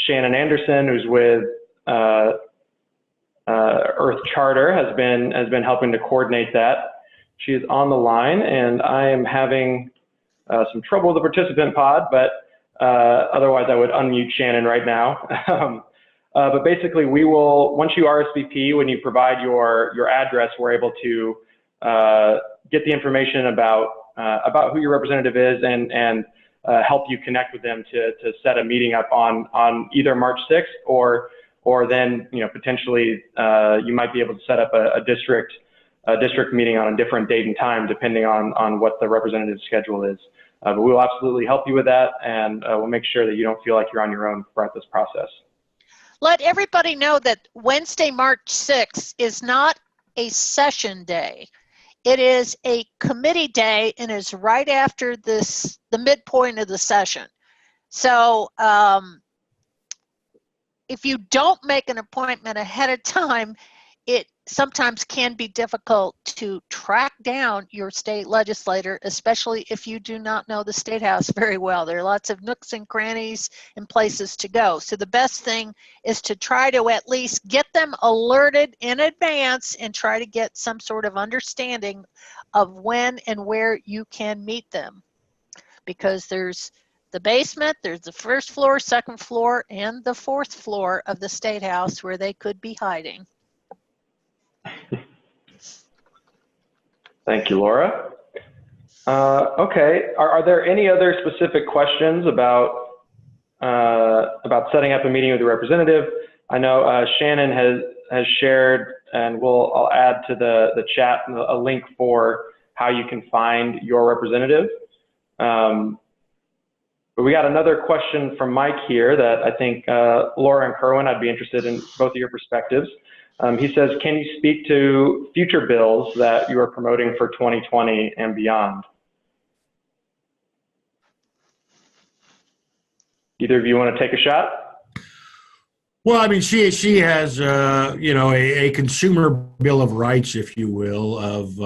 Shannon Anderson, who's with Earth Charter, has been helping to coordinate that. She is on the line, and I am having some trouble with the participant pod, but otherwise I would unmute Shannon right now. But basically, we will, once you RSVP, when you provide your address, we're able to get the information about who your representative is and help you connect with them to set a meeting up on either March 6th or then, potentially you might be able to set up a district meeting on a different date and time, depending on what the representative's schedule is. But we will absolutely help you with that, and we'll make sure that you don't feel like you're on your own throughout this process. Let everybody know that Wednesday, March 6th is not a session day. It is a committee day and is right after the midpoint of the session. So if you don't make an appointment ahead of time, it sometimes can be difficult to track down your state legislator, especially if you do not know the State House very well. There are lots of nooks and crannies and places to go. So the best thing is to try to at least get them alerted in advance and try to get some sort of understanding of when and where you can meet them. Because there's the basement, there's the first floor, second floor, and the fourth floor of the State House where they could be hiding. Thank you, Laura. Okay, are there any other specific questions about setting up a meeting with a representative? I know Shannon has shared, and I'll add to the chat a link for how you can find your representative. But we got another question from Mike here that I think Laura and Kerwin, I'd be interested in both of your perspectives. He says, can you speak to future bills that you are promoting for 2020 and beyond? Either of you want to take a shot? Well, I mean, she has, a consumer bill of rights, if you will, of,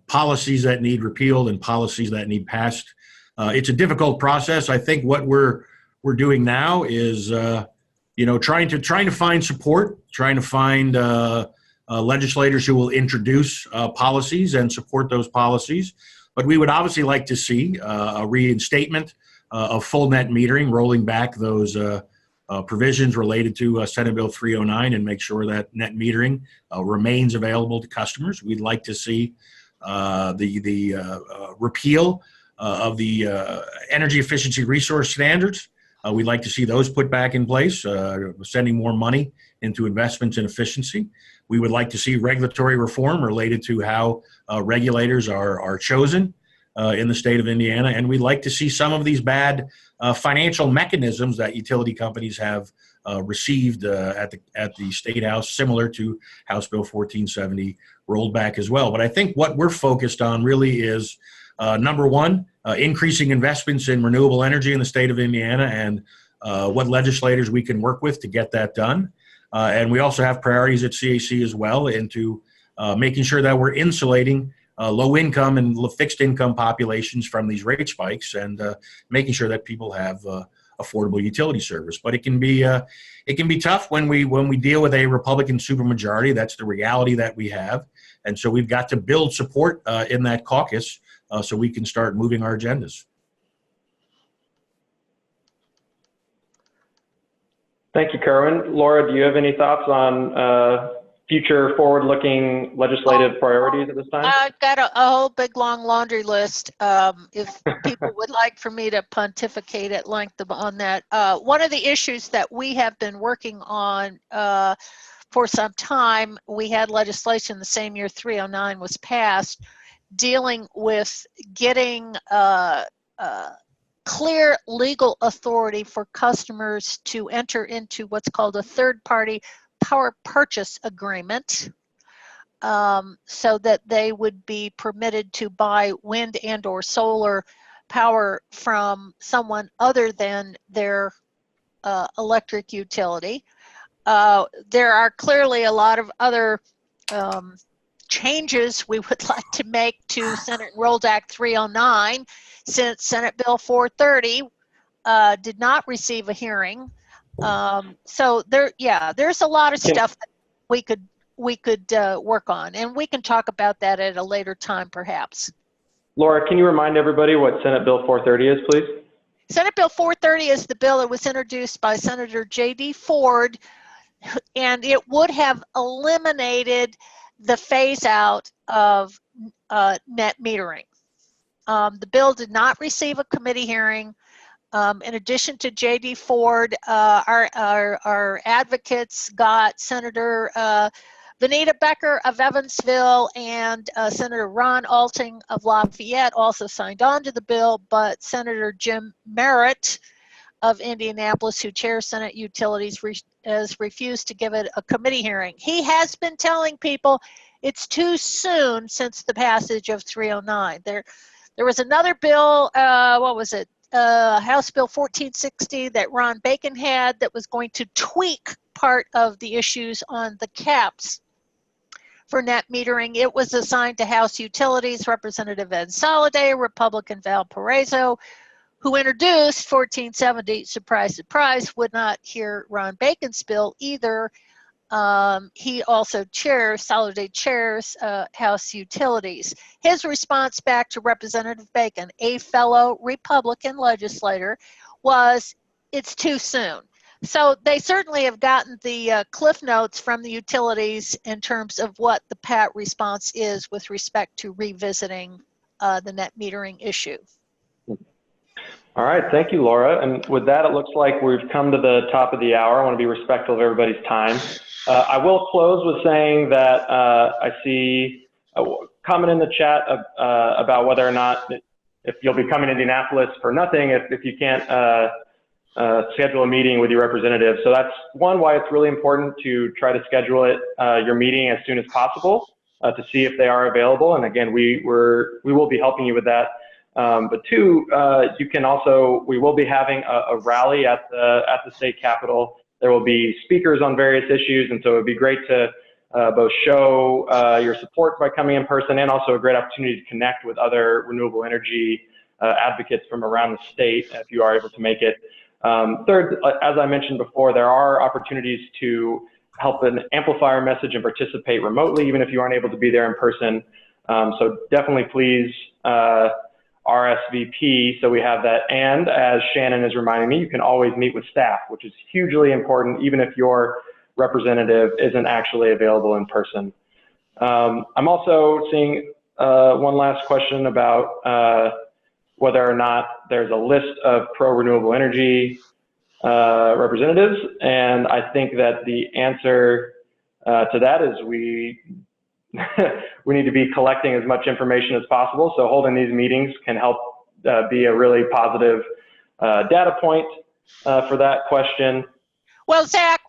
policies that need repealed and policies that need passed. It's a difficult process. I think what we're doing now is, trying to find support, trying to find legislators who will introduce policies and support those policies. But we would obviously like to see a reinstatement of full net metering, rolling back those provisions related to Senate Bill 309 and make sure that net metering remains available to customers. We'd like to see the repeal of the energy efficiency resource standards. We'd like to see those put back in place, sending more money into investments in efficiency. We would like to see regulatory reform related to how regulators are chosen in the state of Indiana. And we'd like to see some of these bad financial mechanisms that utility companies have received at the State House, similar to House Bill 1470, rolled back as well. But I think what we're focused on really is, number one, increasing investments in renewable energy in the state of Indiana and what legislators we can work with to get that done. And we also have priorities at CAC as well into making sure that we're insulating low income and fixed income populations from these rate spikes and making sure that people have affordable utility service. But it can be tough when we deal with a Republican supermajority. That's the reality that we have. And so we've got to build support in that caucus so we can start moving our agendas. Thank you, Kerwin. Laura, do you have any thoughts on future forward-looking legislative priorities at this time? I've got a whole big long laundry list. If people would like for me to pontificate at length on that. One of the issues that we have been working on for some time, we had legislation the same year 309 was passed dealing with getting clear legal authority for customers to enter into what's called a third-party power purchase agreement, so that they would be permitted to buy wind and or solar power from someone other than their electric utility. There are clearly a lot of other changes we would like to make to Senate Enrolled Act 309, since Senate Bill 430 did not receive a hearing. So there's a lot of stuff that we could work on, and we can talk about that at a later time, perhaps. Laura, can you remind everybody what Senate Bill 430 is, please? Senate Bill 430 is the bill that was introduced by Senator J.D. Ford, and it would have eliminated the phase out of net metering. The bill did not receive a committee hearing. In addition to J.D. Ford, our advocates got Senator Vanita Becker of Evansville and Senator Ron Alting of Lafayette also signed on to the bill, but Senator Jim Merritt of Indianapolis, who chairs Senate Utilities, has refused to give it a committee hearing. He has been telling people it's too soon since the passage of 309. There was another bill, what was it? House Bill 1460 that Ron Bacon had that was going to tweak part of the issues on the caps for net metering. It was assigned to House Utilities, Representative Ed Soliday, Republican Val Paraiso, who introduced 1470, surprise, surprise, would not hear Ron Bacon's bill either. He also Soliday chairs House Utilities. His response back to Representative Bacon, a fellow Republican legislator, was, it's too soon. So they certainly have gotten the cliff notes from the utilities in terms of what the pat response is with respect to revisiting the net metering issue. All right, thank you, Laura. And with that, it looks like we've come to the top of the hour. I want to be respectful of everybody's time. I will close with saying that I see a comment in the chat about whether or not if you'll be coming to Indianapolis for nothing if you can't schedule a meeting with your representative. So that's why it's really important to try to schedule your meeting as soon as possible to see if they are available. And again, we will be helping you with that. But two, we will be having a rally at the state capitol. There will be speakers on various issues, and so it would be great to both show your support by coming in person, and also a great opportunity to connect with other renewable energy advocates from around the state if you are able to make it. Third, as I mentioned before, there are opportunities to help amplify our message and participate remotely, even if you aren't able to be there in person. So definitely please RSVP so we have that. And as Shannon is reminding me, you can always meet with staff, which is hugely important, even if your representative isn't actually available in person. I'm also seeing one last question about whether or not there's a list of pro-renewable energy representatives. And I think that the answer to that is we need to be collecting as much information as possible. So holding these meetings can help be a really positive data point for that question. Well, Zach,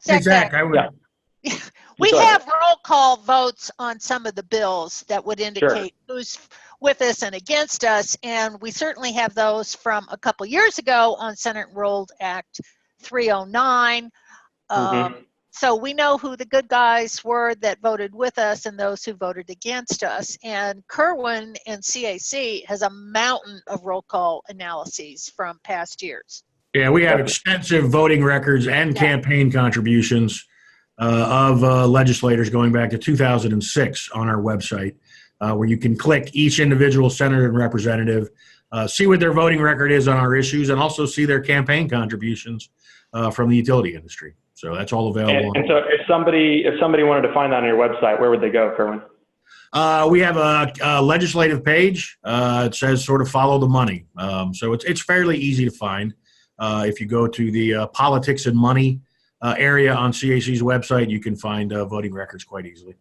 we have roll call votes on some of the bills that would indicate who's with us and against us, and we certainly have those from a couple years ago on Senate Enrolled Act 309. So we know who the good guys were that voted with us and those who voted against us. And Kerwin and CAC has a mountain of roll call analyses from past years. Yeah, we have extensive voting records and campaign contributions of legislators going back to 2006 on our website, where you can click each individual senator and representative, see what their voting record is on our issues, and also see their campaign contributions from the utility industry. So that's all available. And so if somebody wanted to find that on your website, where would they go, Kerwin? We have a legislative page. It says sort of follow the money. So it's fairly easy to find. If you go to the politics and money area on CAC's website, you can find voting records quite easily.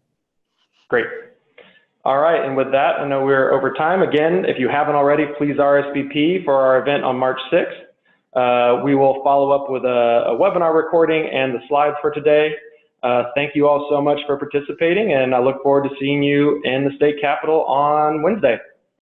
Great. All right, and with that, I know we're over time. Again, if you haven't already, please RSVP for our event on March 6th. We will follow up with a webinar recording and the slides for today. Thank you all so much for participating, and I look forward to seeing you in the state capitol on Wednesday.